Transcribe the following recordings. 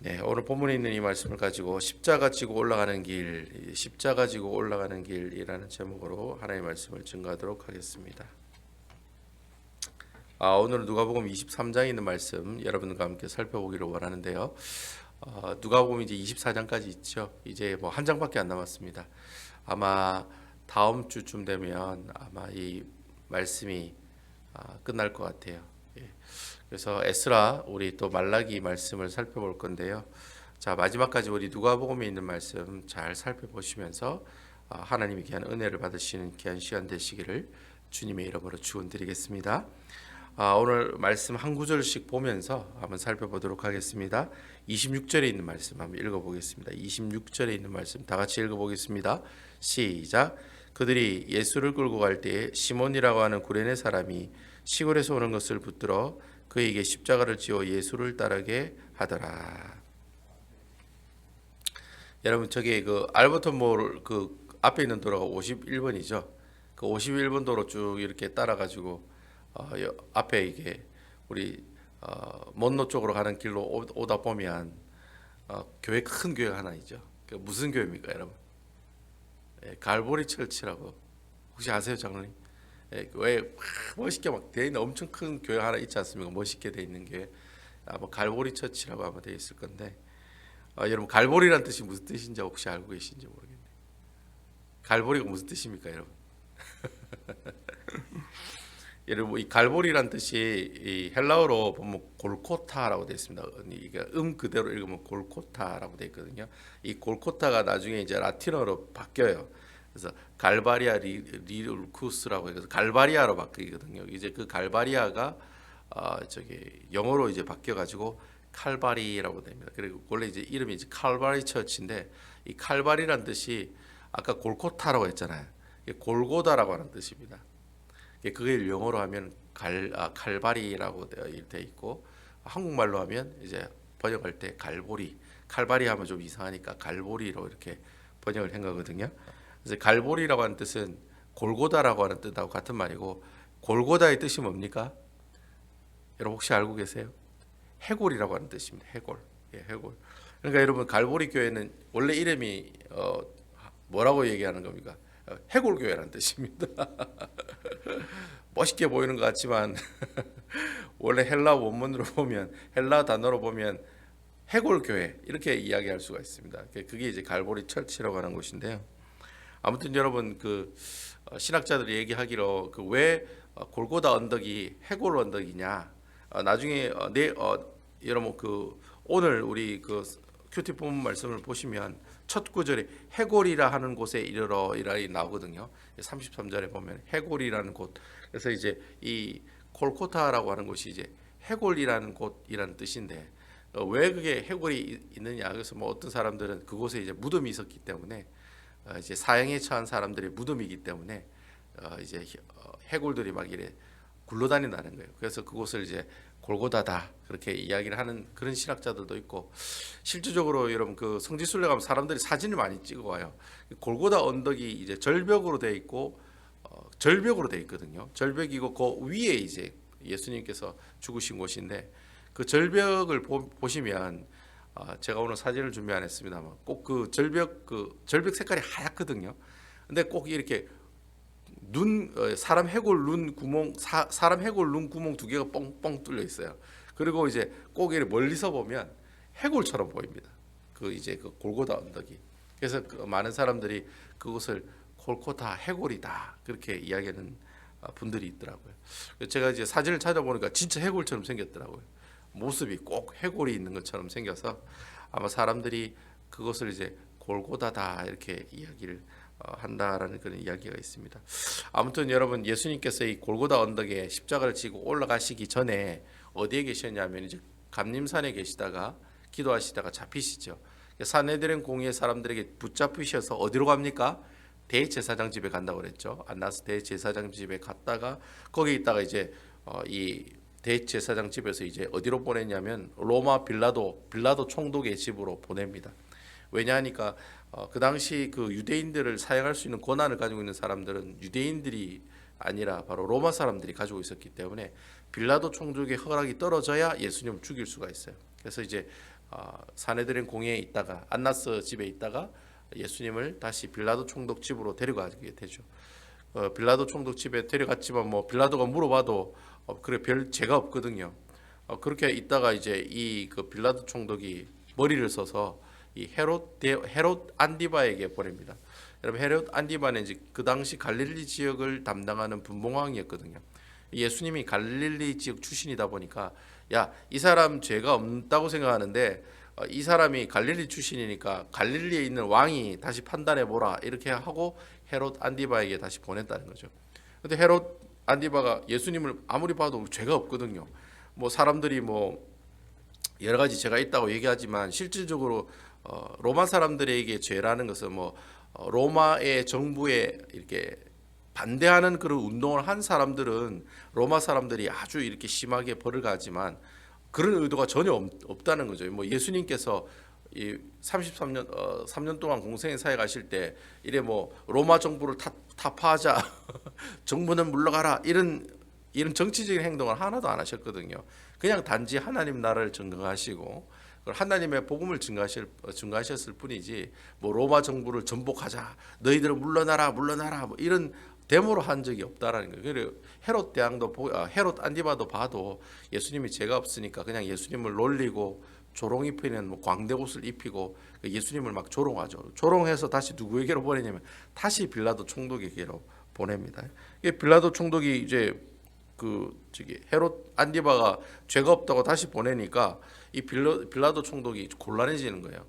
네, 오늘 본문에 있는 이 말씀을 가지고 십자가 지고 올라가는 길, 십자가 지고 올라가는 길이라는 제목으로 하나님의 말씀을 증거하도록 하겠습니다. 오늘 누가복음 23장에 있는 말씀 여러분과 함께 살펴보기를 원하는데요. 누가복음 이제 24장까지 있죠. 이제 뭐 한 장밖에 안 남았습니다. 아마 다음 주쯤 되면 아마 이 말씀이 끝날 것 같아요. 예. 그래서 에스라 우리 또 말라기 말씀을 살펴볼 건데요. 자, 마지막까지 우리 누가복음에 있는 말씀 잘 살펴보시면서 하나님이 귀한 은혜를 받으시는 귀한 시간 되시기를 주님의 이름으로 축원드리겠습니다. 오늘 말씀 한 구절씩 보면서 한번 살펴보도록 하겠습니다. 26절에 있는 말씀 한번 읽어보겠습니다. 26절에 있는 말씀 다 같이 읽어보겠습니다. 시작. 그들이 예수를 끌고 갈 때에 시몬이라고 하는 구레네 사람이 시골에서 오는 것을 붙들어 그에게 십자가를 지어 예수를 따르게 하더라. 여러분 저기 그 알버턴 몰 그 앞에 있는 도로가 51번이죠. 그 51번 도로 쭉 이렇게 따라가지고 앞에 이게 우리 먼로 쪽으로 가는 길로 오다 보면 교회 큰 교회가 하나 있죠. 그 무슨 교회입니까, 여러분? 예, 갈보리 철치라고 혹시 아세요, 장로님? 예, 왜 멋있게 막 돼 있는 엄청 큰 교회 하나 있지 않습니까? 멋있게 돼 있는 게 아마 갈보리 처치라고 아마 돼 있을 건데 여러분 갈보리란 뜻이 무슨 뜻인지 혹시 알고 계신지 모르겠네요. 갈보리가 무슨 뜻입니까, 여러분? 여러분 이 갈보리란 뜻이 이 헬라어로 보면 골코타라고 되어 있습니다. 이게 그대로 읽으면 골코타라고 되어 있거든요. 이 골코타가 나중에 이제 라틴어로 바뀌어요. 그래서 갈바리아 리루쿠스라고 해서 갈바리아로 바뀌거든요. 이제 그 갈바리아가 저기 영어로 이제 바뀌어가지고 칼바리라고 됩니다. 그리고 원래 이제 이름이 이제 칼바리 처치인데 이 칼바리란 뜻이 아까 골코타라고 했잖아요. 이게 골고다라고 하는 뜻입니다. 그게 영어로 하면 칼바리라고 되어 있고 한국말로 하면 이제 번역할 때 갈보리, 칼바리 하면 좀 이상하니까 갈보리로 이렇게 번역을 한 거거든요. 그래서 갈보리라고 하는 뜻은 골고다라고 하는 뜻하고 같은 말이고 골고다의 뜻이 뭡니까? 여러분 혹시 알고 계세요? 해골이라고 하는 뜻입니다. 해골. 예, 해골. 그러니까 여러분 갈보리 교회는 원래 이름이 뭐라고 얘기하는 겁니까? 해골교회라는 뜻입니다. 멋있게 보이는 것 같지만 원래 헬라 원문으로 보면 헬라 단어로 보면 해골교회 이렇게 이야기할 수가 있습니다. 그게 이제 갈보리 철치라고 하는 곳인데요. 아무튼 여러분 그 신학자들이 얘기하기로 그 왜 골고다 언덕이 해골 언덕이냐? 나중에 여러분 그 오늘 우리 그 큐티 본문 말씀을 보시면 첫 구절에 해골이라 하는 곳에 이르러 이라이 나오거든요. 33절에 보면 해골이라는 곳. 그래서 이제 이 골코타라고 하는 곳이 이제 해골이라는 곳이라는 뜻인데 왜 그게 해골이 있느냐? 그래서 뭐 어떤 사람들은 그곳에 이제 무덤이 있었기 때문에 이제 사형에 처한 사람들의 무덤이기 때문에 이제 해골들이 막 이래 굴러다닌다는 거예요. 그래서 그곳을 이제 골고다다 그렇게 이야기를 하는 그런 신학자들도 있고 실질적으로 여러분 그 성지순례 가면 사람들이 사진을 많이 찍어와요. 골고다 언덕이 이제 절벽으로 돼 있고 절벽으로 돼 있거든요. 절벽이고 그 위에 이제 예수님께서 죽으신 곳인데 그 절벽을 보시면 제가 오늘 사진을 준비 안 했습니다만 꼭 그 절벽 색깔이 하얗거든요. 근데 꼭 이렇게 사람 해골 눈 구멍 사람 해골 눈 구멍 두 개가 뻥뻥 뚫려 있어요. 그리고 이제 꼭 이렇게 멀리서 보면 해골처럼 보입니다. 그 이제 그 골고다 언덕이. 그래서 그 많은 사람들이 그곳을 골고다 해골이다 그렇게 이야기하는 분들이 있더라고요. 제가 이제 사진을 찾아보니까 진짜 해골처럼 생겼더라고요. 모습이 꼭 해골이 있는 것처럼 생겨서 아마 사람들이 그것을 이제 골고다다 이렇게 이야기를 한다라는 그런 이야기가 있습니다. 아무튼 여러분 예수님께서 이 골고다 언덕에 십자가를 지고 올라가시기 전에 어디에 계셨냐면 이제 감림산에 계시다가 기도하시다가 잡히시죠. 산헤드린 공의의 사람들에게 붙잡히셔서 어디로 갑니까? 대제사장 집에 간다고 그랬죠. 안나스 대제사장 집에 갔다가 거기 있다가 이제 이 대제사장 집에서 이제 어디로 보냈냐면 로마 빌라도 총독의 집으로 보냅니다. 왜냐하니까 그 당시 그 유대인들을 사형할 수 있는 권한을 가지고 있는 사람들은 유대인들이 아니라 바로 로마 사람들이 가지고 있었기 때문에 빌라도 총독의 허락이 떨어져야 예수님을 죽일 수가 있어요. 그래서 이제 사내들인 공회에 있다가 안나스 집에 있다가 예수님을 다시 빌라도 총독 집으로 데려가게 되죠. 빌라도 총독 집에 데려갔지만 뭐 빌라도가 물어봐도 그래 별 죄가 없거든요. 그렇게 있다가 이제 이 그 빌라도 총독이 머리를 써서 이 헤롯 안디바에게 보냅니다. 여러분 헤롯 안디바는 이제 그 당시 갈릴리 지역을 담당하는 분봉왕이었거든요. 예수님이 갈릴리 지역 출신이다 보니까 야, 이 사람 죄가 없다고 생각하는데 이 사람이 갈릴리 출신이니까 갈릴리에 있는 왕이 다시 판단해 보라 이렇게 하고 헤롯 안디바에게 다시 보냈다는 거죠. 근데 헤롯 안디바가 예수님을 아무리 봐도 죄가 없거든요. 뭐 사람들이 뭐 여러 가지 죄가 있다고 얘기하지만 실질적으로 로마 사람들에게 죄라는 것은 뭐 로마의 정부에 이렇게 반대하는 그런 운동을 한 사람들은 로마 사람들이 아주 이렇게 심하게 벌을 가지만 그런 의도가 전혀 없다는 거죠. 뭐 예수님께서 이 33년 3년 동안 공생의 사회 가실 때 이래 뭐 로마 정부를 타파하자 정부는 물러가라 이런 정치적인 행동을 하나도 안 하셨거든요. 그냥 단지 하나님 나라를 증거하시고 하나님의 복음을 증거하셨을 뿐이지 뭐 로마 정부를 전복하자 너희들은 물러나라 뭐 이런 데모로 한 적이 없다라는 거예요. 그래서 헤롯 안디바도 봐도 예수님이 죄가 없으니까 그냥 예수님을 놀리고 조롱 입히는 뭐 광대옷을 입히고 예수님을 막 조롱하죠. 조롱해서 다시 누구에게로 보내냐면 다시 빌라도 총독에게로 보냅니다. 빌라도 총독이 이제 헤롯 안디바가 죄가 없다고 다시 보내니까 이 빌라도 총독이 곤란해지는 거예요.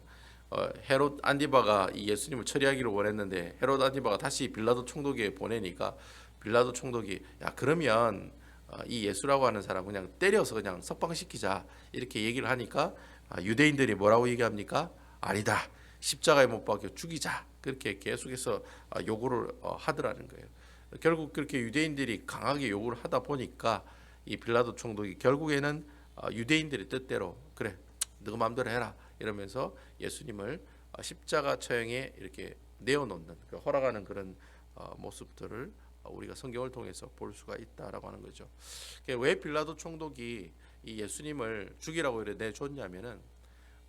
헤롯 안디바가 이 예수님을 처리하기를 원했는데 헤롯 안디바가 다시 빌라도 총독에게 보내니까 빌라도 총독이 야 그러면 이 예수라고 하는 사람 그냥 때려서 그냥 석방시키자 이렇게 얘기를 하니까 유대인들이 뭐라고 얘기합니까? 아니다. 십자가에 못 박혀 죽이자. 그렇게 계속해서 요구를 하더라는 거예요. 결국 그렇게 유대인들이 강하게 요구를 하다 보니까 이 빌라도 총독이 결국에는 유대인들의 뜻대로 그래 너 마음대로 해라 이러면서 예수님을 십자가 처형에 이렇게 내어놓는 허락하는 그런 모습들을 우리가 성경을 통해서 볼 수가 있다라고 하는 거죠. 왜 빌라도 총독이 이 예수님을 죽이라고 이래 내줬냐면은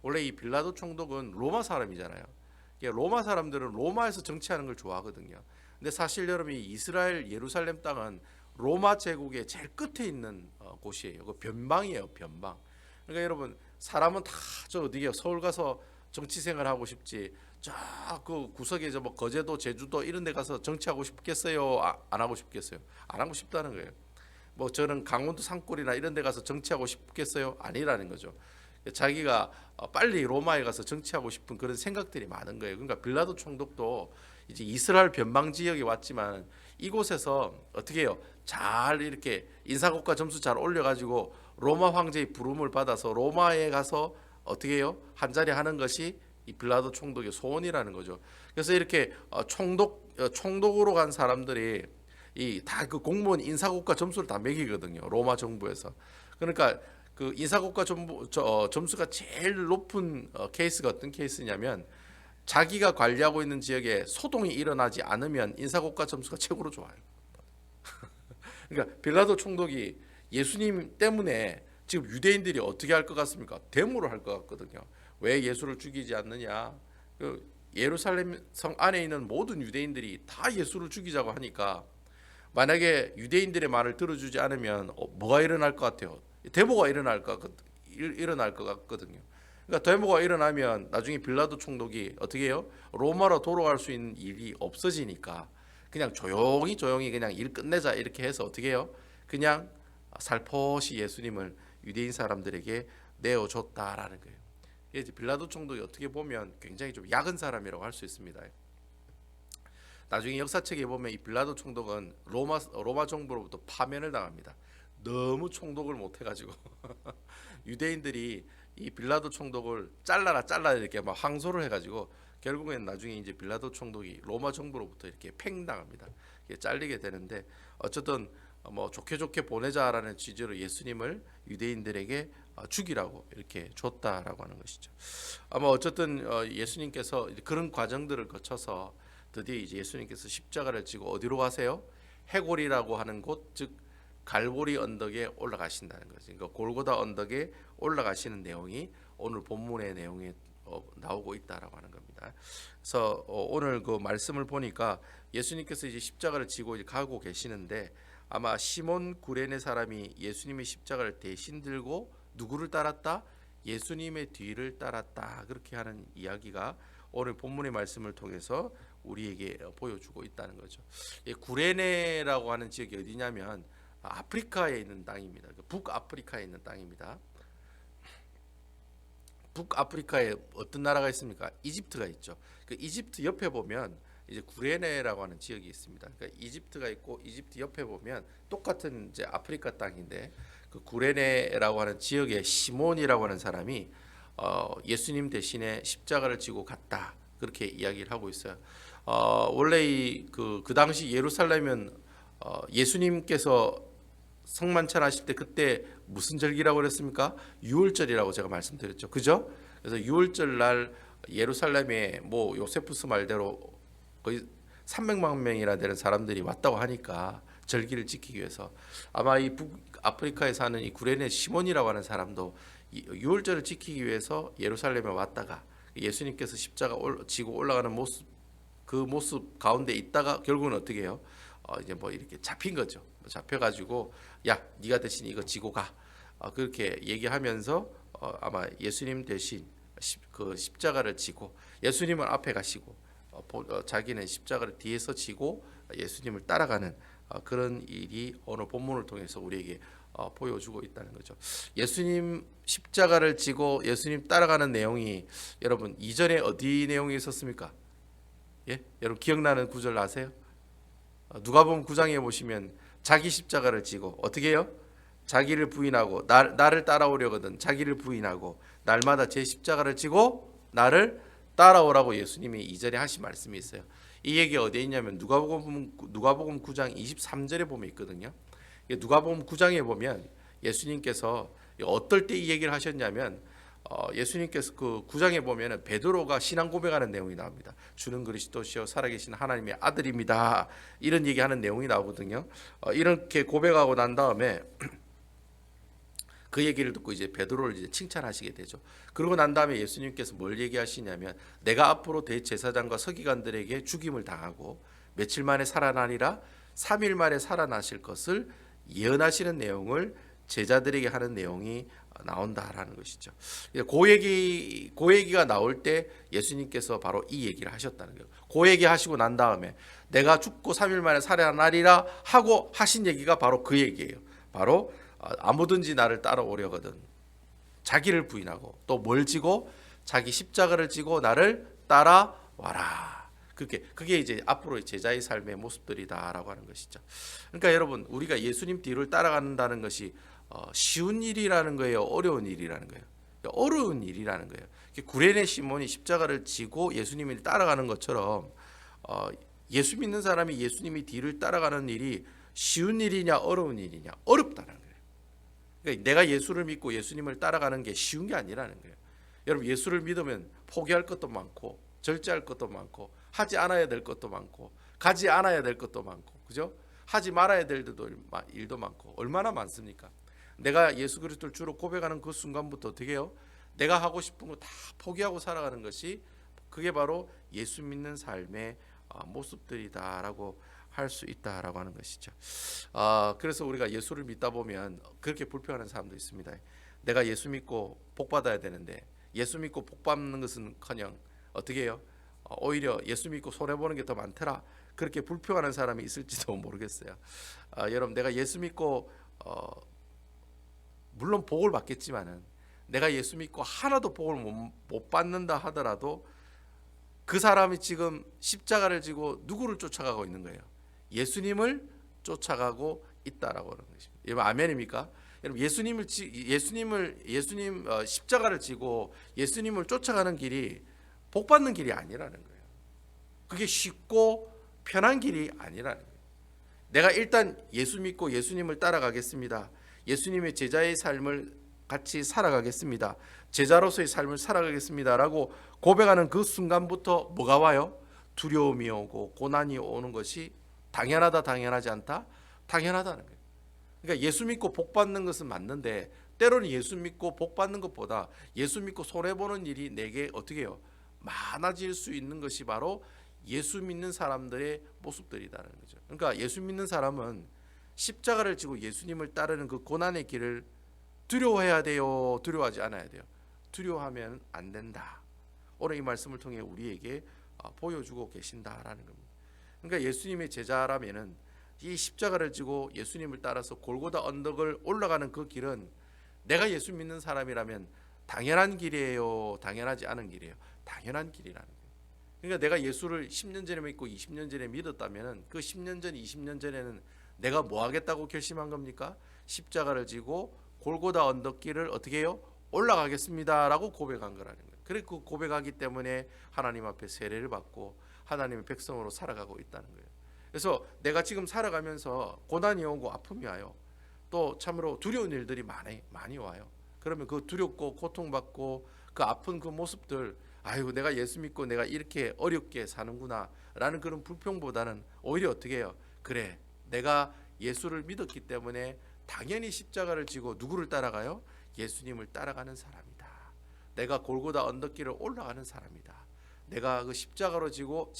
원래 이 빌라도 총독은 로마 사람이잖아요. 로마 사람들은 로마에서 정치하는 걸 좋아하거든요. 근데 사실 여러분이 이스라엘 예루살렘 땅은 로마 제국의 제일 끝에 있는 곳이에요. 그 변방이에요, 변방. 그러니까 여러분 사람은 다 저 어디게요? 서울 가서 정치 생활하고 싶지. 저 그 구석에 저 뭐 거제도, 제주도 이런 데 가서 정치하고 싶겠어요? 안 하고 싶겠어요? 안 하고 싶다는 거예요. 뭐 저는 강원도 산골이나 이런 데 가서 정치하고 싶겠어요? 아니라는 거죠. 자기가 빨리 로마에 가서 정치하고 싶은 그런 생각들이 많은 거예요. 그러니까 빌라도 총독도 이제 이스라엘 변방 지역에 왔지만 이곳에서 어떻게 해요? 잘 이렇게 인사고과 점수 잘 올려가지고 로마 황제의 부름을 받아서 로마에 가서 어떻게 해요? 한 자리 하는 것이 이 빌라도 총독의 소원이라는 거죠. 그래서 이렇게 총독으로 간 사람들이 이 다 그 공무원 인사고과 점수를 다 매기거든요. 로마 정부에서. 그러니까 그 인사고과 점수가 제일 높은 케이스가 어떤 케이스냐면 자기가 관리하고 있는 지역에 소동이 일어나지 않으면 인사고과 점수가 최고로 좋아요. 그러니까 빌라도 총독이 예수님 때문에 지금 유대인들이 어떻게 할 것 같습니까? 데모를 할 것 같거든요. 왜 예수를 죽이지 않느냐? 예루살렘 성 안에 있는 모든 유대인들이 다 예수를 죽이자고 하니까 만약에 유대인들의 말을 들어주지 않으면 뭐가 일어날 것 같아요? 데모가 일어날 것 같거든요. 그러니까 데모가 일어나면 나중에 빌라도 총독이 어떻게 해요? 로마로 돌아갈 수 있는 일이 없어지니까 그냥 조용히 그냥 일 끝내자 이렇게 해서 어떻게 해요? 그냥 살포시 예수님을 유대인 사람들에게 내어줬다라는 거예요. 이제 빌라도 총독이 어떻게 보면 굉장히 좀 약은 사람이라고 할 수 있습니다. 나중에 역사책에 보면 이 빌라도 총독은 로마 정부로부터 파면을 당합니다. 너무 총독을 못 해가지고 유대인들이 이 빌라도 총독을 잘라라 이렇게 막 항소를 해가지고 결국엔 나중에 이제 빌라도 총독이 로마 정부로부터 이렇게 팽당합니다. 잘리게 되는데 어쨌든 뭐 좋게 보내자라는 취지로 예수님을 유대인들에게 죽이라고 이렇게 줬다라고 하는 것이죠. 아마 어쨌든 예수님께서 그런 과정들을 거쳐서 드디어 이제 예수님께서 십자가를 지고 어디로 가세요? 해골이라고 하는 곳, 즉 갈보리 언덕에 올라가신다는 거죠. 그러니까 골고다 언덕에 올라가시는 내용이 오늘 본문의 내용에 나오고 있다라고 하는 겁니다. 그래서 오늘 그 말씀을 보니까 예수님께서 이제 십자가를 지고 이제 가고 계시는데 아마 시몬 구레네 사람이 예수님의 십자가를 대신 들고 누구를 따랐다? 예수님의 뒤를 따랐다. 그렇게 하는 이야기가 오늘 본문의 말씀을 통해서 우리에게 보여주고 있다는 거죠. 구레네라고 하는 지역이 어디냐면 아프리카에 있는 땅입니다. 북아프리카에 있는 땅입니다. 북아프리카에 어떤 나라가 있습니까? 이집트가 있죠. 그 이집트 옆에 보면 이제 구레네라고 하는 지역이 있습니다. 그러니까 이집트가 있고 이집트 옆에 보면 똑같은 이제 아프리카 땅인데 그 구레네라고 하는 지역에 시몬이라고 하는 사람이 예수님 대신에 십자가를 지고 갔다. 그렇게 이야기를 하고 있어요. 원래 그 당시 예루살렘은 예수님께서 성만찬하실 때 그때 무슨 절기라고 그랬습니까? 유월절이라고 제가 말씀드렸죠. 그죠? 그래서 유월절 날 예루살렘에 뭐 요세푸스 말대로 거의 300만 명이나 되는 사람들이 왔다고 하니까 절기를 지키기 위해서 아마 이 북아프리카에 사는 이 구레네 시몬이라고 하는 사람도 유월절을 지키기 위해서 예루살렘에 왔다가 예수님께서 십자가 지고 올라가는 모습 그 모습 가운데 있다가 결국은 어떻게 해요? 이제 뭐 이렇게 잡힌 거죠. 잡혀가지고 야 네가 대신 이거 지고 가 그렇게 얘기하면서 아마 예수님 대신 그 십자가를 지고 예수님은 앞에 가시고 자기는 십자가를 뒤에서 지고 예수님을 따라가는 그런 일이 오늘 본문을 통해서 우리에게 보여주고 있다는 거죠. 예수님 십자가를 지고 예수님 따라가는 내용이 여러분 이전에 어디 내용이 있었습니까? 예? 여러분 기억나는 구절 아세요? 누가복음 9장에 보시면 자기 십자가를 지고 어떻게 해요? 자기를 부인하고 나를 따라오려거든 자기를 부인하고 날마다 제 십자가를 지고 나를 따라오라고 예수님이 이전에 하신 말씀이 있어요. 이 얘기가 어디에 있냐면 누가복음 9장 23절에 보면 있거든요. 누가복음 9장에 보면 예수님께서 어떨 때 이 얘기를 하셨냐면 예수님께서 그 9장에 보면 베드로가 신앙 고백하는 내용이 나옵니다. 주는 그리스도시요 살아계신 하나님의 아들입니다. 이런 얘기하는 내용이 나오거든요. 이렇게 고백하고 난 다음에 그 얘기를 듣고 이제 베드로를 이제 칭찬하시게 되죠. 그러고 난 다음에 예수님께서 뭘 얘기하시냐면 내가 앞으로 대제사장과 서기관들에게 죽임을 당하고 며칠 만에 살아나니라 3일 만에 살아나실 것을 예언하시는 내용을 제자들에게 하는 내용이 나온다라는 것이죠. 그 얘기가 나올 때 예수님께서 바로 이 얘기를 하셨다는 거예요. 그 얘기 하시고 난 다음에 내가 죽고 3일 만에 살아나리라 하고 하신 얘기가 바로 그 얘기예요. 바로 아무든지 나를 따라오려거든 자기를 부인하고 또 뭘 지고 자기 십자가를 지고 나를 따라와라. 그게 이제 앞으로 제자의 삶의 모습들이다라고 하는 것이죠. 그러니까 여러분 우리가 예수님 뒤를 따라간다는 것이 쉬운 일이라는 거예요, 어려운 일이라는 거예요. 어려운 일이라는 거예요. 구레네 시몬이 십자가를 지고 예수님을 따라가는 것처럼 예수 믿는 사람이 예수님이 뒤를 따라가는 일이 쉬운 일이냐 어려운 일이냐 어렵다는 거예요. 그러니까 내가 예수를 믿고 예수님을 따라가는 게 쉬운 게 아니라는 거예요. 여러분 예수를 믿으면 포기할 것도 많고 절제할 것도 많고 하지 않아야 될 것도 많고 가지 않아야 될 것도 많고 그죠? 하지 말아야 될 일도 많고 얼마나 많습니까? 내가 예수 그리스도를 주로 고백하는 그 순간부터 어떻게 해요? 내가 하고 싶은 거 다 포기하고 살아가는 것이 그게 바로 예수 믿는 삶의 모습들이다라고 할 수 있다라고 하는 것이죠. 그래서 우리가 예수를 믿다 보면 그렇게 불평하는 사람도 있습니다. 내가 예수 믿고 복 받아야 되는데 예수 믿고 복 받는 것은커녕 어떻게 해요? 오히려 예수 믿고 손해 보는 게 더 많더라. 그렇게 불평하는 사람이 있을지도 모르겠어요. 여러분 내가 예수 믿고 물론 복을 받겠지만은 내가 예수 믿고 하나도 복을 못 받는다 하더라도 그 사람이 지금 십자가를 지고 누구를 쫓아가고 있는 거예요? 예수님을 쫓아가고 있다라고 하는 것입니다. 여러분 아멘입니까? 여러분 예수님 십자가를 지고 예수님을 쫓아가는 길이 복 받는 길이 아니라는 거예요. 그게 쉽고 편한 길이 아니라는 거예요. 내가 일단 예수 믿고 예수님을 따라가겠습니다. 예수님의 제자의 삶을 같이 살아가겠습니다. 제자로서의 삶을 살아가겠습니다라고 고백하는 그 순간부터 뭐가 와요? 두려움이 오고 고난이 오는 것이 당연하다 당연하지 않다? 당연하다는 거예요. 그러니까 예수 믿고 복 받는 것은 맞는데 때로는 예수 믿고 복 받는 것보다 예수 믿고 손해 보는 일이 내게 어떻게 해요? 많아질 수 있는 것이 바로 예수 믿는 사람들의 모습들이다라는 거죠. 그러니까 예수 믿는 사람은 십자가를 지고 예수님을 따르는 그 고난의 길을 두려워해야 돼요? 두려워하지 않아야 돼요? 두려워하면 안 된다. 오늘 이 말씀을 통해 우리에게 보여주고 계신다라는 겁니다. 그러니까 예수님의 제자라면은 이 십자가를 지고 예수님을 따라서 골고다 언덕을 올라가는 그 길은 내가 예수 믿는 사람이라면 당연한 길이에요? 당연하지 않은 길이에요? 당연한 길이라는 거예요. 그러니까 내가 예수를 10년 전에 믿고 20년 전에 믿었다면 그 10년 전, 20년 전에는 내가 뭐 하겠다고 결심한 겁니까? 십자가를 지고 골고다 언덕길을 어떻게 해요? 올라가겠습니다라고 고백한 거라는 거예요. 그래서 그 고백하기 때문에 하나님 앞에 세례를 받고 하나님의 백성으로 살아가고 있다는 거예요. 그래서 내가 지금 살아가면서 고난이 오고 아픔이 와요. 또 참으로 두려운 일들이 많이 와요. 그러면 그 두렵고 고통받고 그 아픈 그 모습들, 아이고 내가 예수 믿고 내가 이렇게 어렵게 사는구나 라는 그런 불평보다는 오히려 어떻게 해요? 그래, 내가 예수를 믿었기 때문에 당연히 십자가를 지고 누구를 따라가요? 예수님을 따라가는 사람이다. 내가 골고다 언덕길을 올라가는 사람이다. 내가 그 십자가를 지고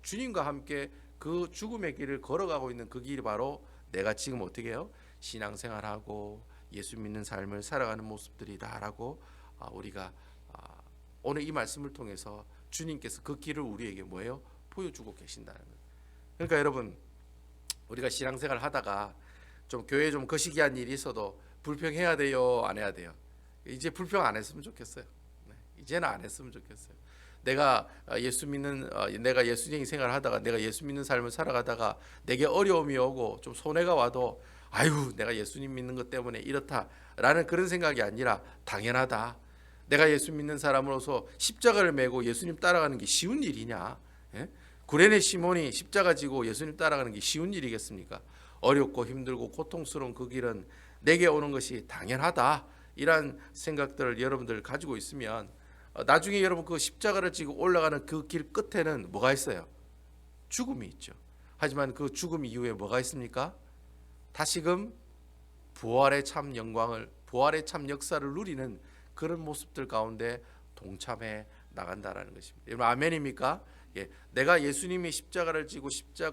주님과 함께 그 죽음의 길을 걸어가고 있는 그 길이 바로 내가 지금 어떻게 해요? 신앙생활하고 예수 믿는 삶을 살아가는 모습들이다라고 우리가 오늘 이 말씀을 통해서 주님께서 그 길을 우리에게 뭐예요? 보여주고 계신다는 거예요. 그러니까 여러분, 우리가 신앙생활 하다가 좀 교회에 좀 거시기한 일이 있어도 불평해야 돼요? 안 해야 돼요? 이제 불평 안 했으면 좋겠어요. 이제는 안 했으면 좋겠어요. 내가 내가 예수님 생활하다가 내가 예수 믿는 삶을 살아가다가 내게 어려움이 오고 좀 손해가 와도 아유 내가 예수님 믿는 것 때문에 이렇다라는 그런 생각이 아니라 당연하다. 내가 예수 믿는 사람으로서 십자가를 메고 예수님 따라가는 게 쉬운 일이냐? 예? 구레네 시몬이 십자가 지고 예수님 따라가는 게 쉬운 일이겠습니까? 어렵고 힘들고 고통스러운 그 길은 내게 오는 것이 당연하다. 이런 생각들을 여러분들 가지고 있으면 나중에 여러분 그 십자가를 지고 올라가는 그 길 끝에는 뭐가 있어요? 죽음이 있죠. 하지만 그 죽음 이후에 뭐가 있습니까? 다시금 부활의 참 영광을, 부활의 참 역사를 누리는 그런 모습들 가운데 동참해 나간다라는 것입니다. 여러분 아멘입니까? 예, 내가 예수님이 십자가를 지고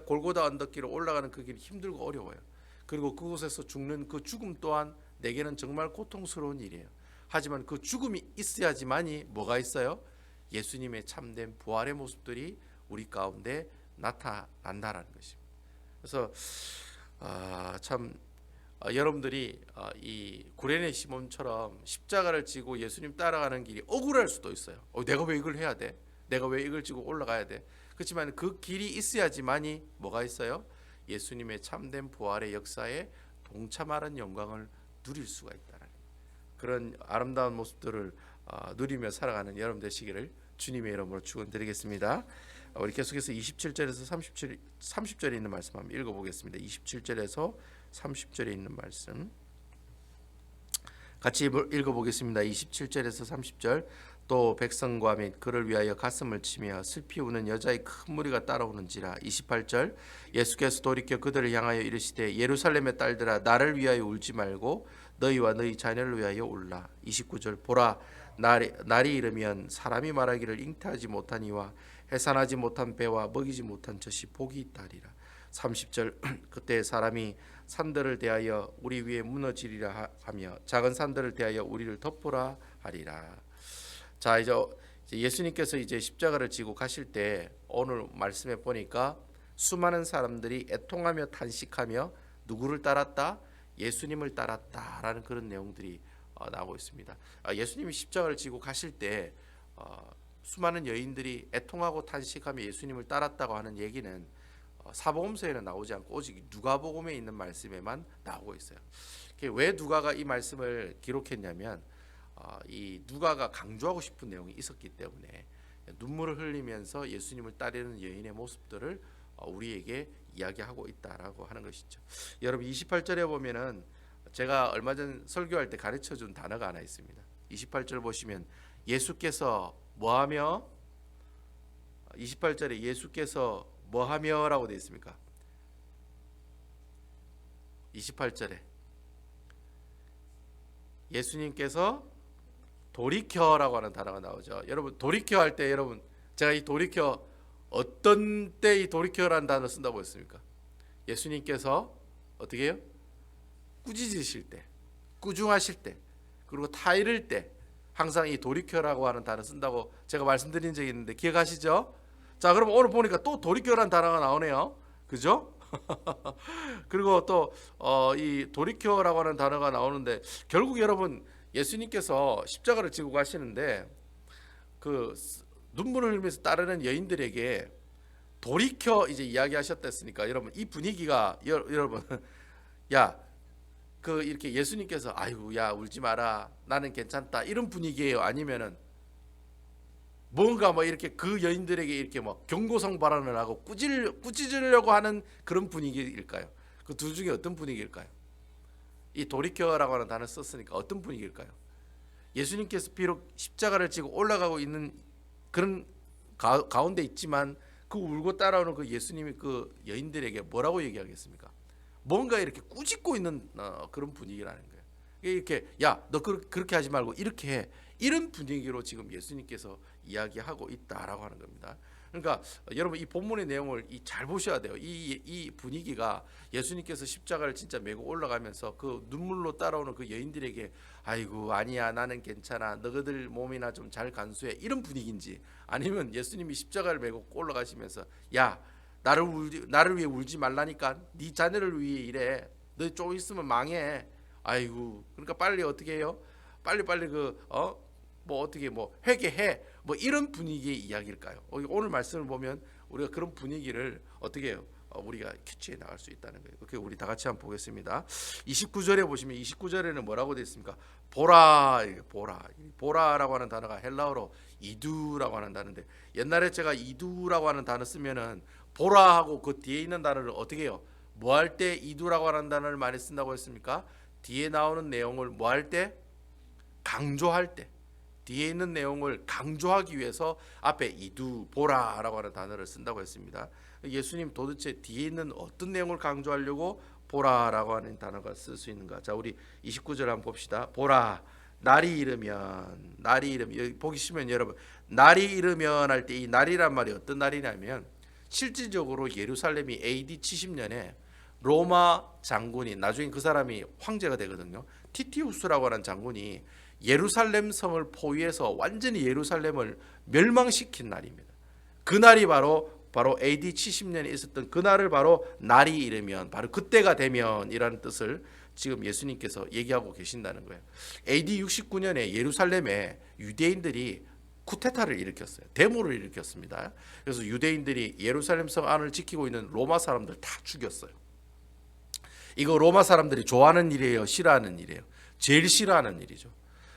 골고다 언덕길을 올라가는 그 길이 힘들고 어려워요. 그리고 그곳에서 죽는 그 죽음 또한 내게는 정말 고통스러운 일이에요. 하지만 그 죽음이 있어야지만이 뭐가 있어요? 예수님의 참된 부활의 모습들이 우리 가운데 나타난다라는 것입니다. 그래서 여러분들이 이 구레네 시몬처럼 십자가를 지고 예수님 따라가는 길이 억울할 수도 있어요. 내가 왜 이걸 해야 돼? 내가 왜 이걸 지고 올라가야 돼? 그렇지만 그 길이 있어야지만이 뭐가 있어요? 예수님의 참된 부활의 역사에 동참하는 영광을 누릴 수가 있다는 그런 아름다운 모습들을 누리며 살아가는 여러분 되시기를 주님의 이름으로 축원드리겠습니다. 우리 계속해서 27절에서 30절에 있는 말씀 한번 읽어보겠습니다. 27절에서 30절에 있는 말씀 같이 읽어보겠습니다. 27절에서 30절. 또 백성과 및 그를 위하여 가슴을 치며 슬피 우는 여자의 큰 무리가 따라오는지라. 28절. 예수께서 돌이켜 그들을 향하여 이르시되 예루살렘의 딸들아 나를 위하여 울지 말고 너희와 너희 자녀를 위하여 울라. 29절. 보라 날이 이르면 사람이 말하기를 잉태하지 못하니와 해산하지 못한 배와 먹이지 못한 젖이 복이 있다리라. 30절. 그때 사람이 산들을 대하여 우리 위에 무너지리라 하며 작은 산들을 대하여 우리를 덮으라 하리라. 자, 이제 예수님께서 이제 십자가를 지고 가실 때 오늘 말씀에 보니까 수많은 사람들이 애통하며 탄식하며 누구를 따랐다? 예수님을 따랐다라는 그런 내용들이 나오고 있습니다. 예수님이 십자가를 지고 가실 때 수많은 여인들이 애통하고 탄식하며 예수님을 따랐다고 하는 얘기는 사복음서에는 나오지 않고 오직 누가복음에 있는 말씀에만 나오고 있어요. 왜 누가가 이 말씀을 기록했냐면 이 누가가 강조하고 싶은 내용이 있었기 때문에 눈물을 흘리면서 예수님을 따르는 여인의 모습들을 우리에게 이야기하고 있다라고 하는 것이죠. 여러분 28절에 보면은 제가 얼마 전 설교할 때 가르쳐준 단어가 하나 있습니다. 28절 보시면 예수께서 뭐하며 28절에 예수께서 뭐하며라고 되어 있습니까? 28절에 예수님께서 돌이켜라고 하는 단어가 나오죠. 여러분 돌이켜 할 때 여러분 제가 이 돌이켜 어떤 때 이 돌이켜라는 단어 쓴다고 했습니까? 예수님께서 어떻게 해요? 꾸짖으실 때, 꾸중하실 때, 그리고 타이를 때 항상 이 돌이켜라고 하는 단어 쓴다고 제가 말씀드린 적이 있는데 기억하시죠? 자, 그럼 오늘 보니까 또 돌이켜라는 단어가 나오네요. 그죠? 그리고 또 이 돌이켜라고 하는 단어가 나오는데 결국 여러분 예수님께서 십자가를 지고 가시는데 그 눈물을 흘리면서 따르는 여인들에게 돌이켜 이제 이야기하셨다 했으니까 여러분 이 분위기가 여러분 야 그 이렇게 예수님께서 아이고 야 울지 마라 나는 괜찮다 이런 분위기예요? 아니면은 뭔가 뭐 이렇게 그 여인들에게 이렇게 뭐 경고성 발언을 하고 꾸짖으려고 하는 그런 분위기일까요? 그 둘 중에 어떤 분위기일까요? 이 돌이켜라고 하는 단어 썼으니까 어떤 분위기일까요? 예수님께서 비록 십자가를 지고 올라가고 있는 그런 가운데 있지만 그 울고 따라오는 그 예수님이 그 여인들에게 뭐라고 얘기하겠습니까? 뭔가 이렇게 꾸짖고 있는 그런 분위기라는 거예요. 이렇게 야 너 그렇게 하지 말고 이렇게 해 이런 분위기로 지금 예수님께서 이야기하고 있다라고 하는 겁니다. 그러니까 여러분 이 본문의 내용을 잘 보셔야 돼요. 이 분위기가 예수님께서 십자가를 진짜 메고 올라가면서 그 눈물로 따라오는 그 여인들에게 아이고 아니야 나는 괜찮아 너희들 몸이나 좀 잘 간수해 이런 분위기인지 아니면 예수님이 십자가를 메고 올라가시면서 야 나를 위해 울지 말라니까 네 자녀를 위해 이래 너 좀 있으면 망해 아이고 그러니까 빨리 어떻게 해요? 빨리 뭐 어떻게 뭐 회개해 뭐 이런 분위기의 이야기일까요? 오늘 말씀을 보면 우리가 그런 분위기를 어떻게 해요? 우리가 캐치해 나갈 수 있다는 거예요. 그렇게 우리 다 같이 한번 보겠습니다. 29절에 보시면 29절에는 뭐라고 되어 있습니까? 보라라고 하는 단어가 헬라어로 이두라고 하는 단어인데 옛날에 제가 이두라고 하는 단어 쓰면은 보라하고 그 뒤에 있는 단어를 어떻게 해요? 뭐 할 때 이두라고 하는 단어를 많이 쓴다고 했습니까? 뒤에 나오는 내용을 뭐 할 때? 강조할 때 뒤에 있는 내용을 강조하기 위해서 앞에 이두 보라라고 하는 단어를 쓴다고 했습니다. 예수님 도대체 뒤에 있는 어떤 내용을 강조하려고 보라라고 하는 단어가 쓸 수 있는가? 자, 우리 29절 한번 봅시다. 보라 날이 이르면 여기 보시면 여러분 날이 이르면 할 때 이 날이란 말이 어떤 날이냐면 실질적으로 예루살렘이 AD 70년에 로마 장군이 나중에 그 사람이 황제가 되거든요. 티티우스라고 하는 장군이 예루살렘 성을 포위해서 완전히 예루살렘을 멸망시킨 날입니다. 그 날이 바로 AD 70년에 있었던 그 날을 바로 날이 이르면 바로 그때가 되면이라는 뜻을 지금 예수님께서 얘기하고 계신다는 거예요. AD 69년에 예루살렘에 유대인들이 쿠데타를 일으켰어요. 데모를 일으켰습니다. 그래서 유대인들이 예루살렘 성 안을 지키고 있는 로마 사람들 다 죽였어요. 이거 로마 사람들이 좋아하는 일이에요? 싫어하는 일이에요? 제일 싫어하는 일이죠.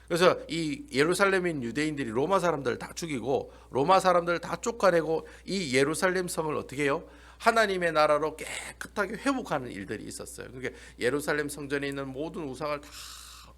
그래서 이 예루살렘인 유대인들이 로마 사람들을 다 죽이고 로마 사람들을 다 쫓아내고 이 예루살렘 성을 어떻게 해요? 하나님의 나라로 깨끗하게 회복하는 일들이 있었어요. 그러니까 예루살렘 성전에 있는 모든 우상을 다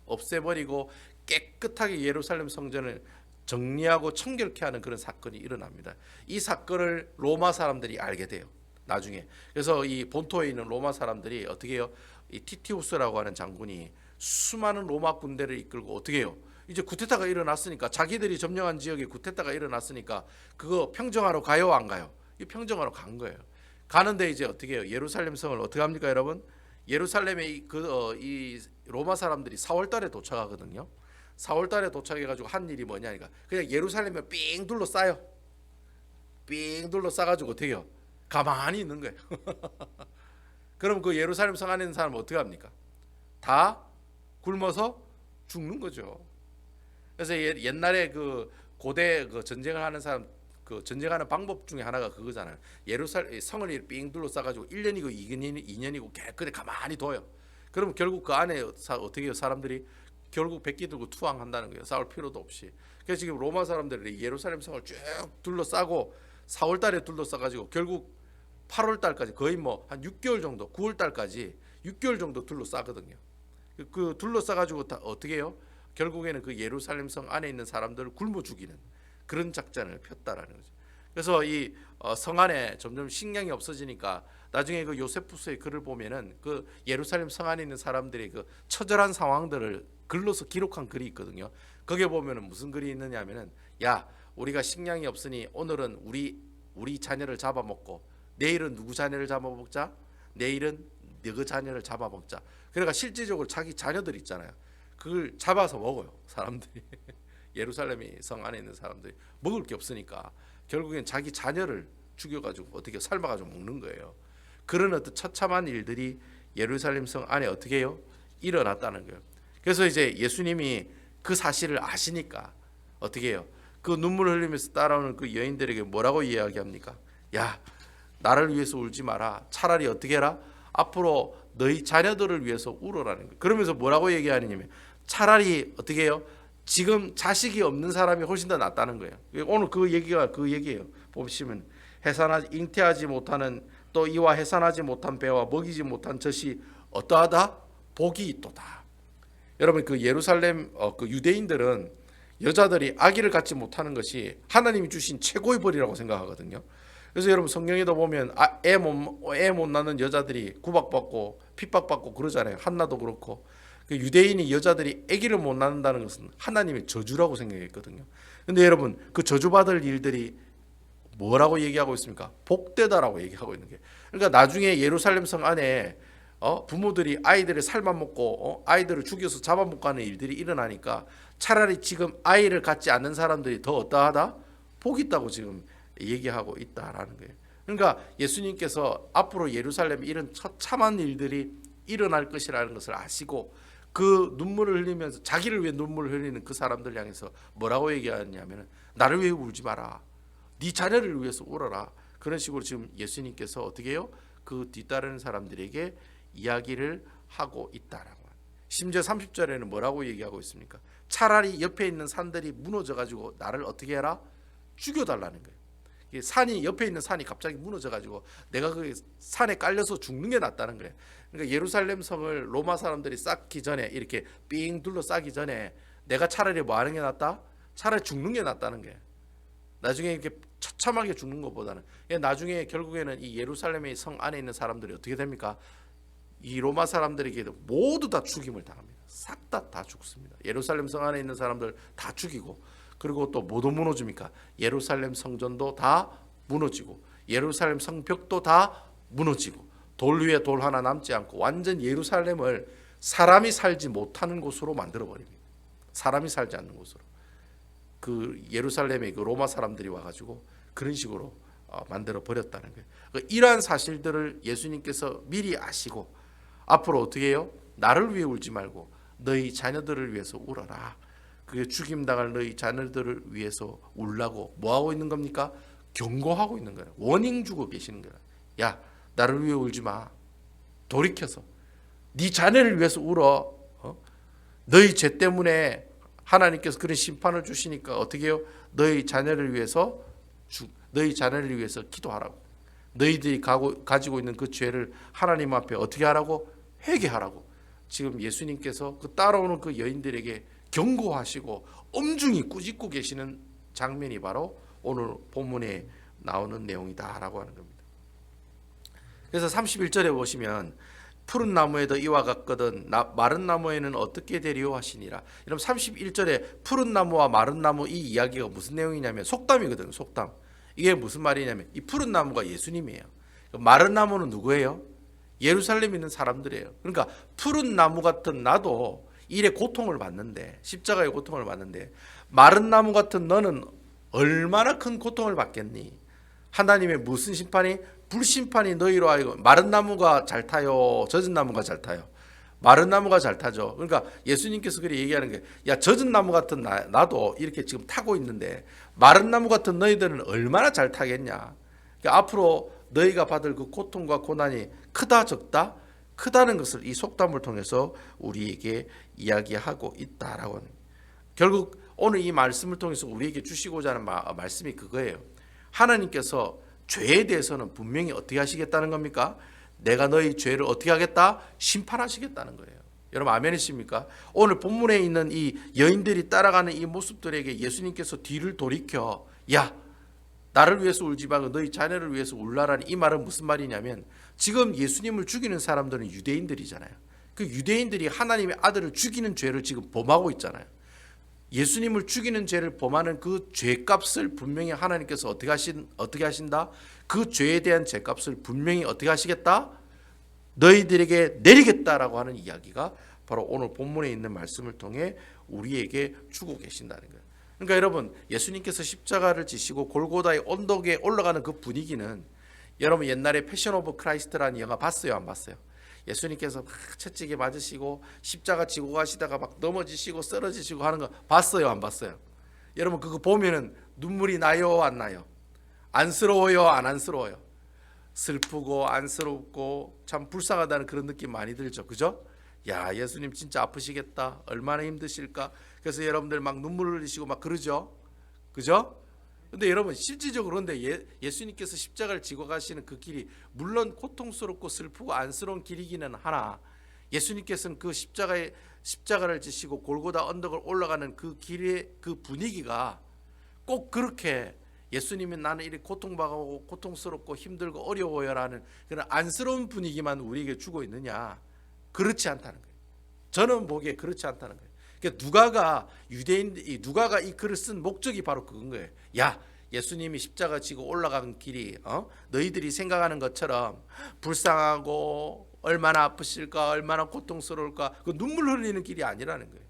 없애버리고 깨끗하게 예루살렘 성전을 정리하고 청결케 하는 그런 사건이 일어납니다. 이 사건을 로마 사람들이 알게 돼요. 나중에. 그래서 이 본토에 있는 로마 사람들이 어떻게 해요? 이 티티우스라고 하는 장군이 수많은 로마 군대를 이끌고 어떻게 해요? 이제 쿠데타가 일어났으니까 자기들이 점령한 지역에 쿠데타가 일어났으니까 그거 평정하러 가요 안 가요? 이 평정하러 간 거예요. 가는데 이제 어떻게 해요? 예루살렘 성을 어떻게 합니까, 여러분? 예루살렘에 이 로마 사람들이 4월 달에 도착하거든요. 4월 달에 도착해 가지고 한 일이 뭐냐니까 그냥 예루살렘에 삥 둘러싸요. 삥 둘러싸 가지고 어떻게 해요? 가만히 있는 거예요. 그럼 그 예루살렘 성 안에 있는 사람은 어떻게 합니까? 다 굶어서 죽는 거죠. 그래서 옛날에 그 고대 그 전쟁을 하는 사람 그 전쟁하는 방법 중에 하나가 그거잖아요. 예루살렘 성을 삥 둘러싸 가지고 1년이고 2년이고 깨끗이 가만히 둬요. 그럼 결국 그 안에 어떻게 해요? 사람들이 결국 백기 들고 투항한다는 거예요. 싸울 필요도 없이. 그래서 지금 로마 사람들이 예루살렘 성을 쭉 둘러싸고 4월 달에 둘러싸 가지고 결국 8월 달까지 거의 뭐 한 6개월 정도 9월 달까지 6개월 정도 둘러싸거든요. 그 둘러싸 가지고 다 어떻게 해요? 결국에는 그 예루살렘 성 안에 있는 사람들을 굶어 죽이는 그런 작전을 폈다라는 거죠. 그래서 이 성 안에 점점 식량이 없어지니까 나중에 그 요세푸스의 글을 보면은 그 예루살렘 성 안에 있는 사람들의 그 처절한 상황들을 글로서 기록한 글이 있거든요. 거기에 보면은 무슨 글이 있느냐면은, 야, 우리가 식량이 없으니 오늘은 우리 자녀를 잡아먹고 내일은 누구 자녀를 잡아먹자? 내일은 너그 자녀를 잡아먹자. 그러니까 실질적으로 자기 자녀들 있잖아요. 그걸 잡아서 먹어요, 사람들이. 예루살렘이 성 안에 있는 사람들이 먹을 게 없으니까 결국엔 자기 자녀를 죽여가지고 어떻게 삶아가지고 먹는 거예요. 그런 어떤 처참한 일들이 예루살렘 성 안에 어떻게 해요? 일어났다는 거예요. 그래서 이제 예수님이 그 사실을 아시니까 어떻게 해요? 그 눈물을 흘리면서 따라오는 그 여인들에게 뭐라고 이야기합니까? 야, 나를 위해서 울지 마라. 차라리 어떻게 해라? 앞으로 너희 자녀들을 위해서 울어라는 거예요. 그러면서 뭐라고 얘기하느냐면, 차라리 어떻게 해요? 지금 자식이 없는 사람이 훨씬 더 낫다는 거예요. 오늘 그 얘기가 그 얘기예요. 보시면 잉태하지 못하는, 또 이와 해산하지 못한 배와 먹이지 못한 젖이 어떠하다? 복이 있도다. 여러분, 그 예루살렘 그 유대인들은 여자들이 아기를 갖지 못하는 것이 하나님이 주신 최고의 벌이라고 생각하거든요. 그래서 여러분 성경에도 보면 애 못 낳는 여자들이 구박받고 핍박받고 그러잖아요. 한나도 그렇고. 그 유대인이 여자들이 아기를 못 낳는다는 것은 하나님의 저주라고 생각했거든요. 근데 여러분, 그 저주받을 일들이 뭐라고 얘기하고 있습니까? 복되다라고 얘기하고 있는 게. 그러니까 나중에 예루살렘 성 안에 부모들이 아이들을 삶아먹고 아이들을 죽여서 잡아먹고 하는 일들이 일어나니까 차라리 지금 아이를 갖지 않는 사람들이 더 어떠하다? 복 있다고 지금 얘기하고 있다라는 거예요. 그러니까 예수님께서 앞으로 예루살렘에 이런 처참한 일들이 일어날 것이라는 것을 아시고 그 눈물을 흘리면서 자기를 위해 눈물을 흘리는 그 사람들 향해서 뭐라고 얘기하냐면, 나를 위해 울지 마라. 네 자녀를 위해서 울어라. 그런 식으로 지금 예수님께서 어떻게 해요? 그 뒤따르는 사람들에게 이야기를 하고 있다라고. 심지어 30절에는 뭐라고 얘기하고 있습니까? 차라리 옆에 있는 산들이 무너져 가지고 나를 어떻게 해라? 죽여달라는 거예요. 산이, 옆에 있는 산이 갑자기 무너져 가지고 내가 그 산에 깔려서 죽는 게 낫다는 거예요. 그러니까 예루살렘 성을 로마 사람들이 쌓기 전에, 이렇게 삥 둘러싸기 전에 내가 차라리 뭐 하는 게 낫다? 차라리 죽는 게 낫다는 거예요. 나중에 이렇게 처참하게 죽는 것보다는. 나중에 결국에는 이 예루살렘의 성 안에 있는 사람들이 어떻게 됩니까? 이 로마 사람들에게도 모두 다 죽임을 당합니다. 싹 다 죽습니다. 예루살렘 성 안에 있는 사람들 다 죽이고, 그리고 또 뭐도 무너집니까? 예루살렘 성전도 다 무너지고, 예루살렘 성벽도 다 무너지고, 돌 위에 돌 하나 남지 않고 완전 예루살렘을 사람이 살지 못하는 곳으로 만들어 버립니다. 사람이 살지 않는 곳으로. 그 예루살렘에 그 로마 사람들이 와가지고 그런 식으로 만들어 버렸다는 거예요. 이러한 사실들을 예수님께서 미리 아시고 앞으로 어떻게 해요? 나를 위해 울지 말고 너희 자녀들을 위해서 울어라. 그게 죽임당할 너희 자녀들을 위해서 울라고 뭐하고 있는 겁니까? 경고하고 있는 거예요. 워닝 주고 계시는 거예요. 야, 나를 위해 울지 마. 돌이켜서 네 자녀를 위해서 울어. 너희 죄 때문에 하나님께서 그런 심판을 주시니까 어떻게 해요? 너희 자녀를 위해서 기도하라고. 너희들이 가지고 있는 그 죄를 하나님 앞에 어떻게 하라고? 회개하라고. 지금 예수님께서 그 따라오는 그 여인들에게 경고하시고 엄중히 꾸짖고 계시는 장면이 바로 오늘 본문에 나오는 내용이다라고 하는 겁니다. 그래서 31절에 보시면 푸른 나무에도 이와 같거든 마른 나무에는 어떻게 되리오 하시니라. 여러분 31절에 푸른 나무와 마른 나무 이 이야기가 무슨 내용이냐면 속담이거든요. 속담. 이게 무슨 말이냐면 이 푸른 나무가 예수님이에요. 마른 나무는 누구예요? 예루살렘에 있는 사람들이에요. 그러니까 푸른 나무 같은 나도 일의 고통을 받는데, 십자가의 고통을 받는데, 마른 나무 같은 너는 얼마나 큰 고통을 받겠니? 하나님의 무슨 심판이? 불심판이 너희로 하여금. 마른 나무가 잘 타요? 젖은 나무가 잘 타요? 마른 나무가 잘 타죠. 그러니까 예수님께서 그렇게 얘기하는 게, 야, 젖은 나무 같은 나도 이렇게 지금 타고 있는데 마른 나무 같은 너희들은 얼마나 잘 타겠냐. 그러니까 앞으로 너희가 받을 그 고통과 고난이 크다 적다? 크다는 것을 이 속담을 통해서 우리에게 이야기하고 있다라고 하는. 결국 오늘 이 말씀을 통해서 우리에게 주시고자 하는 말씀이 그거예요. 하나님께서 죄에 대해서는 분명히 어떻게 하시겠다는 겁니까? 내가 너희 죄를 어떻게 하겠다? 심판하시겠다는 거예요. 여러분 아멘이십니까? 오늘 본문에 있는 이 여인들이 따라가는 이 모습들에게 예수님께서 뒤를 돌이켜, 야, 나를 위해서 울지 말고 너희 자녀를 위해서 울라라는 이 말은 무슨 말이냐면 지금 예수님을 죽이는 사람들은 유대인들이잖아요. 그 유대인들이 하나님의 아들을 죽이는 죄를 지금 범하고 있잖아요. 예수님을 죽이는 죄를 범하는 그 죄값을 분명히 하나님께서 어떻게 하신다? 그 죄에 대한 죄값을 분명히 어떻게 하시겠다? 너희들에게 내리겠다라고 하는 이야기가 바로 오늘 본문에 있는 말씀을 통해 우리에게 주고 계신다는 거예요. 그러니까 여러분, 예수님께서 십자가를 지시고 골고다의 언덕에 올라가는 그 분위기는 여러분 옛날에 패션 오브 크라이스트라는 영화 봤어요, 안 봤어요? 예수님께서 막 채찍에 맞으시고 십자가 지고 가시다가 막 넘어지시고 쓰러지시고 하는 거 봤어요, 안 봤어요? 여러분 그거 보면은 눈물이 나요, 안 나요? 안쓰러워요, 안 안쓰러워요? 슬프고 안쓰럽고 참 불쌍하다는 그런 느낌 많이 들죠, 그죠? 야, 예수님 진짜 아프시겠다, 얼마나 힘드실까. 그래서 여러분들 막 눈물을 흘리시고 막 그러죠, 그죠? 근데 여러분 실질적으로 그런데 예수님께서 십자가를 지고 가시는 그 길이 물론 고통스럽고 슬프고 안쓰러운 길이기는 하나, 예수님께서는 그 십자가를 지시고 골고다 언덕을 올라가는 그 길의 그 분위기가 꼭 그렇게 예수님이 나는 이렇게 고통받고 고통스럽고 힘들고 어려워요라는 그런 안쓰러운 분위기만 우리에게 주고 있느냐? 그렇지 않다는 거예요. 저는 보기에 그렇지 않다는 거예요. 그러니까 누가가 이 글을 쓴 목적이 바로 그건 거예요. 야, 예수님이 십자가 지고 올라간 길이 너희들이 생각하는 것처럼 불쌍하고 얼마나 아프실까, 얼마나 고통스러울까, 그 눈물 흘리는 길이 아니라는 거예요.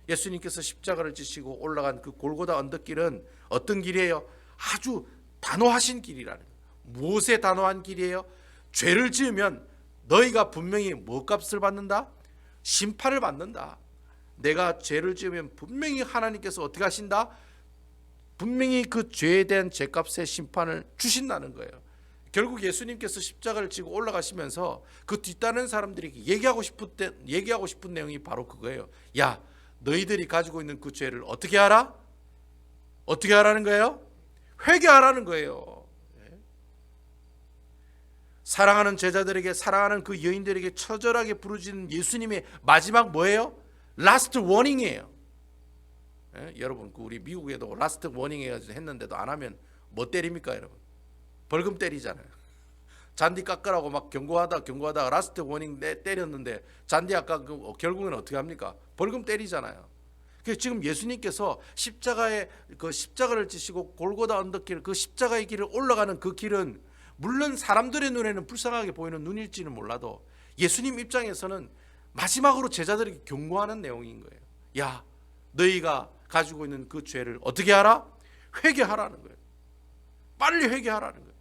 예수님께서 십자가를 지시고 올라간 그 골고다 언덕길은 어떤 길이에요? 아주 단호하신 길이라는 거예요. 무엇에 단호한 길이에요? 죄를 지으면 너희가 분명히 무엇값을 받는다? 심판을 받는다. 내가 죄를 지으면 분명히 하나님께서 어떻게 하신다? 분명히 그 죄에 대한 죄값의 심판을 주신다는 거예요. 결국 예수님께서 십자가를 지고 올라가시면서 그 뒤따르는 사람들이 얘기하고 싶은 내용이 바로 그거예요. 야, 너희들이 가지고 있는 그 죄를 어떻게 하라? 어떻게 하라는 거예요? 회개하라는 거예요. 사랑하는 제자들에게, 사랑하는 그 여인들에게 처절하게 부르짖는 예수님의 마지막 뭐예요? 라스트 워닝이에요. 여러분 우리 미국에도 라스트 워닝 했는데도 안 하면 뭐 때립니까, 여러분? 벌금 때리잖아요. 잔디 깎으라고 막 경고하다 라스트 워닝 때렸는데 잔디 아까 결국은 어떻게 합니까? 벌금 때리잖아요. 지금 예수님께서 십자가를 지시고 골고다 언덕길, 그 십자가의 길을 올라가는 그 길은 물론 사람들의 눈에는 불쌍하게 보이는 눈일지는 몰라도 예수님 입장에서는 마지막으로 제자들에게 경고하는 내용인 거예요. 야, 너희가 가지고 있는 그 죄를 어떻게 하라? 회개하라는 거예요. 빨리 회개하라는 거예요.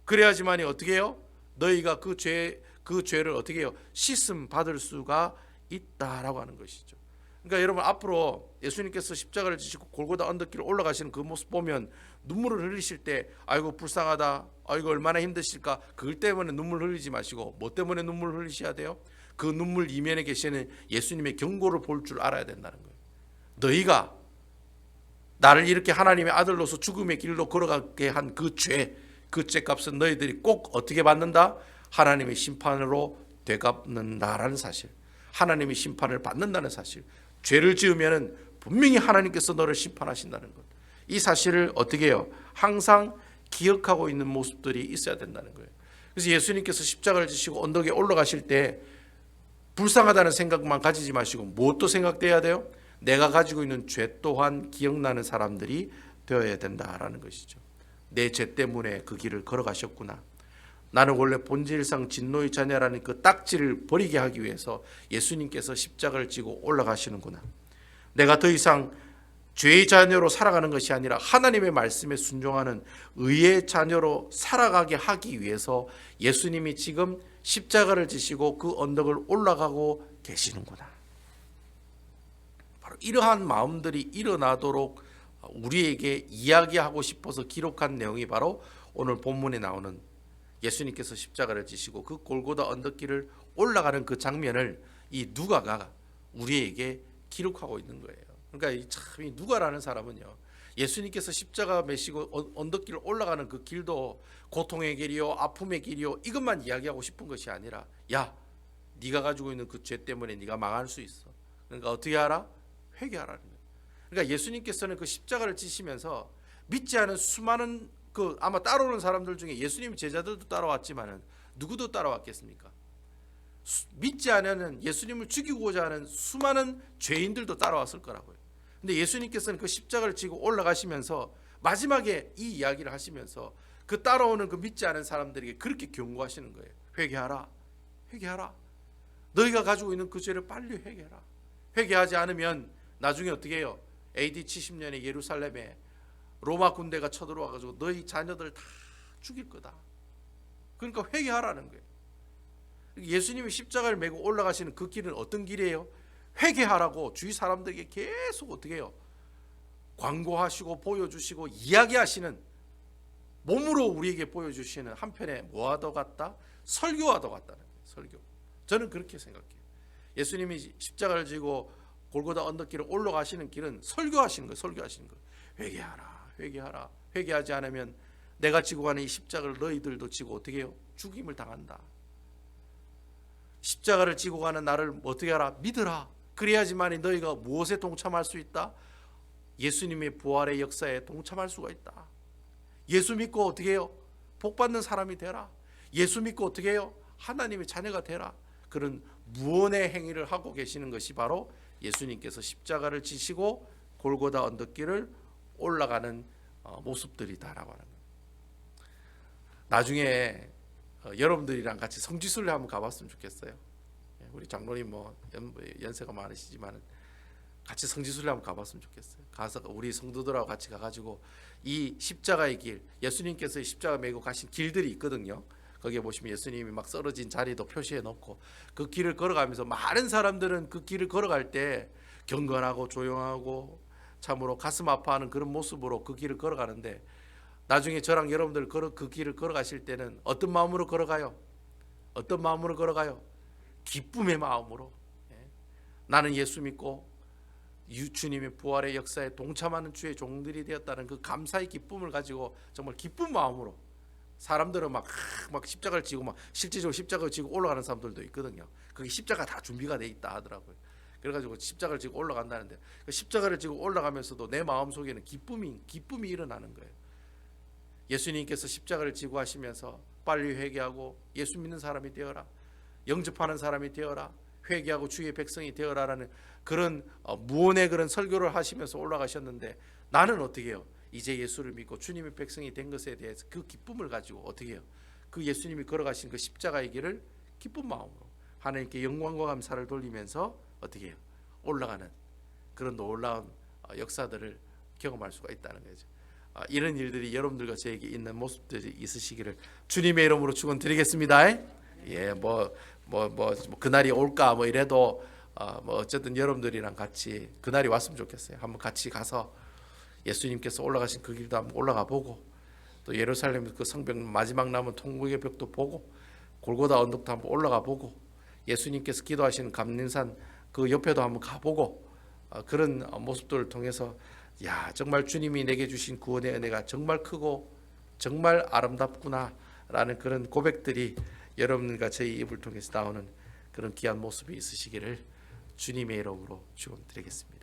그래야지만이 어떻게 해요? 너희가 그 죄를 어떻게 해요? 씻음 받을 수가 있다라고 하는 것이죠. 그러니까 여러분 앞으로 예수님께서 십자가를 지시고 골고다 언덕길을 올라가시는 그 모습 보면 눈물을 흘리실 때 아이고 불쌍하다, 아이고 얼마나 힘드실까, 그것 때문에 눈물 흘리지 마시고 뭐 때문에 눈물 흘리셔야 돼요? 그 눈물 이면에 계시는 예수님의 경고를 볼 줄 알아야 된다는 거예요. 너희가 나를 이렇게 하나님의 아들로서 죽음의 길로 걸어가게 한 그 죄값은 너희들이 꼭 어떻게 받는다? 하나님의 심판으로 되갚는다라는 사실, 하나님의 심판을 받는다는 사실, 죄를 지으면 분명히 하나님께서 너를 심판하신다는 것, 이 사실을 어떻게 해요? 항상 기억하고 있는 모습들이 있어야 된다는 거예요. 그래서 예수님께서 십자가를 지시고 언덕에 올라가실 때 불쌍하다는 생각만 가지지 마시고 무엇도 생각돼야 돼요? 내가 가지고 있는 죄 또한 기억나는 사람들이 되어야 된다라는 것이죠. 내 죄 때문에 그 길을 걸어가셨구나. 나는 원래 본질상 진노의 자녀라는 그 딱지를 버리게 하기 위해서 예수님께서 십자가를 지고 올라가시는구나. 내가 더 이상 죄의 자녀로 살아가는 것이 아니라 하나님의 말씀에 순종하는 의의 자녀로 살아가게 하기 위해서 예수님이 지금 십자가를 지시고 그 언덕을 올라가고 계시는구나. 바로 이러한 마음들이 일어나도록 우리에게 이야기하고 싶어서 기록한 내용이 바로 오늘 본문에 나오는 예수님께서 십자가를 지시고 그 골고다 언덕길을 올라가는 그 장면을 이 누가가 우리에게 기록하고 있는 거예요. 그러니까 참 이 누가라는 사람은요, 예수님께서 십자가 메시고 언덕길을 올라가는 그 길도 고통의 길이요, 아픔의 길이요, 이것만 이야기하고 싶은 것이 아니라, 야, 네가 가지고 있는 그 죄 때문에 네가 망할 수 있어. 그러니까 어떻게 하라? 회개하라는 거예요. 그러니까 예수님께서는 그 십자가를 지시면서 믿지 않은 수많은 아마 따라오는 사람들 중에 예수님 제자들도 따라왔지만은 누구도 따라왔겠습니까? 믿지 않는 예수님을 죽이고자 하는 수많은 죄인들도 따라왔을 거라고요. 근데 예수님께서는 그 십자가를 지고 올라가시면서 마지막에 이 이야기를 하시면서 그 따라오는 그 믿지 않은 사람들에게 그렇게 경고하시는 거예요. 회개하라, 회개하라. 너희가 가지고 있는 그 죄를 빨리 회개하라. 회개하지 않으면 나중에 어떻게 해요? AD 70년에 예루살렘에 로마 군대가 쳐들어와가지고 너희 자녀들 다 죽일 거다. 그러니까 회개하라는 거예요. 예수님이 십자가를 메고 올라가시는 그 길은 어떤 길이에요? 회개하라고 주위 사람들에게 계속 어떻게 해요? 광고하시고 보여주시고 이야기하시는, 몸으로 우리에게 보여주시는 한편에 뭐와도 같다? 설교와도 같다는 거예요. 설교. 저는 그렇게 생각해요. 예수님이 십자가를 지고 골고다 언덕길을 올라가시는 길은 설교하시는 거예요. 설교하시는 거예요. 회개하라, 회개하라. 회개하지 않으면 내가 지고 가는 이 십자가를 너희들도 지고 어떻게 해요? 죽임을 당한다. 십자가를 지고 가는 나를 어떻게 하라? 믿으라. 그래야지만이 너희가 무엇에 동참할 수 있다? 예수님의 부활의 역사에 동참할 수가 있다. 예수 믿고 어떻게 해요? 복 받는 사람이 되라. 예수 믿고 어떻게 해요? 하나님의 자녀가 되라. 그런 무언의 행위를 하고 계시는 것이 바로 예수님께서 십자가를 지시고 골고다 언덕길을 올라가는 모습들이다라고 하는 거예요. 나중에 여러분들이랑 같이 성지순례 한번 가봤으면 좋겠어요. 우리 장로님 연세가 많으시지만 같이 성지순례 한번 가봤으면 좋겠어요. 가서 우리 성도들하고 같이 가가지고 이 십자가의 길, 예수님께서 십자가 메고 가신 길들이 있거든요. 거기에 보시면 예수님이 막 쓰러진 자리도 표시해 놓고 그 길을 걸어가면서 많은 사람들은 그 길을 걸어갈 때 경건하고 조용하고 참으로 가슴 아파하는 그런 모습으로 그 길을 걸어가는데, 나중에 저랑 여러분들 그 길을 걸어가실 때는 어떤 마음으로 걸어가요? 어떤 마음으로 걸어가요? 기쁨의 마음으로. 나는 예수 믿고 주님의 부활의 역사에 동참하는 주의 종들이 되었다는 그 감사의 기쁨을 가지고 정말 기쁜 마음으로. 사람들은 막 십자가를 지고 막 실제적으로 십자가를 지고 올라가는 사람들도 있거든요. 그게 십자가 다 준비가 돼 있다 하더라고요. 그래가지고 십자가를 지고 올라간다는데, 그 십자가를 지고 올라가면서도 내 마음 속에는 기쁨이 일어나는 거예요. 예수님께서 십자가를 지고 하시면서 빨리 회개하고 예수 믿는 사람이 되어라, 영접하는 사람이 되어라, 회개하고 주의 백성이 되어라라는 그런 무언의 그런 설교를 하시면서 올라가셨는데, 나는 어떻게 해요? 이제 예수를 믿고 주님의 백성이 된 것에 대해서 그 기쁨을 가지고 어떻게 해요? 그 예수님이 걸어가신 그 십자가의 길을 기쁜 마음으로 하나님께 영광과 감사를 돌리면서 어떻게 해요? 올라가는 그런 놀라운 역사들을 경험할 수가 있다는 거죠. 이런 일들이 여러분들과 저에게 있는 모습들이 있으시기를 주님의 이름으로 축원드리겠습니다. 예, 그날이 올까 이래도 어쨌든 여러분들이랑 같이 그날이 왔으면 좋겠어요. 한번 같이 가서 예수님께서 올라가신 그 길도 한번 올라가 보고, 또 예루살렘 그 성벽 마지막 남은 통곡의 벽도 보고, 골고다 언덕도 한번 올라가 보고, 예수님께서 기도하시는 감림산 그 옆에도 한번 가보고, 그런 모습들을 통해서 야, 정말 주님이 내게 주신 구원의 은혜가 정말 크고 정말 아름답구나 라는 그런 고백들이 여러분과 저희 입을 통해서 나오는 그런 귀한 모습이 있으시기를 주님의 이름으로 축원드리겠습니다.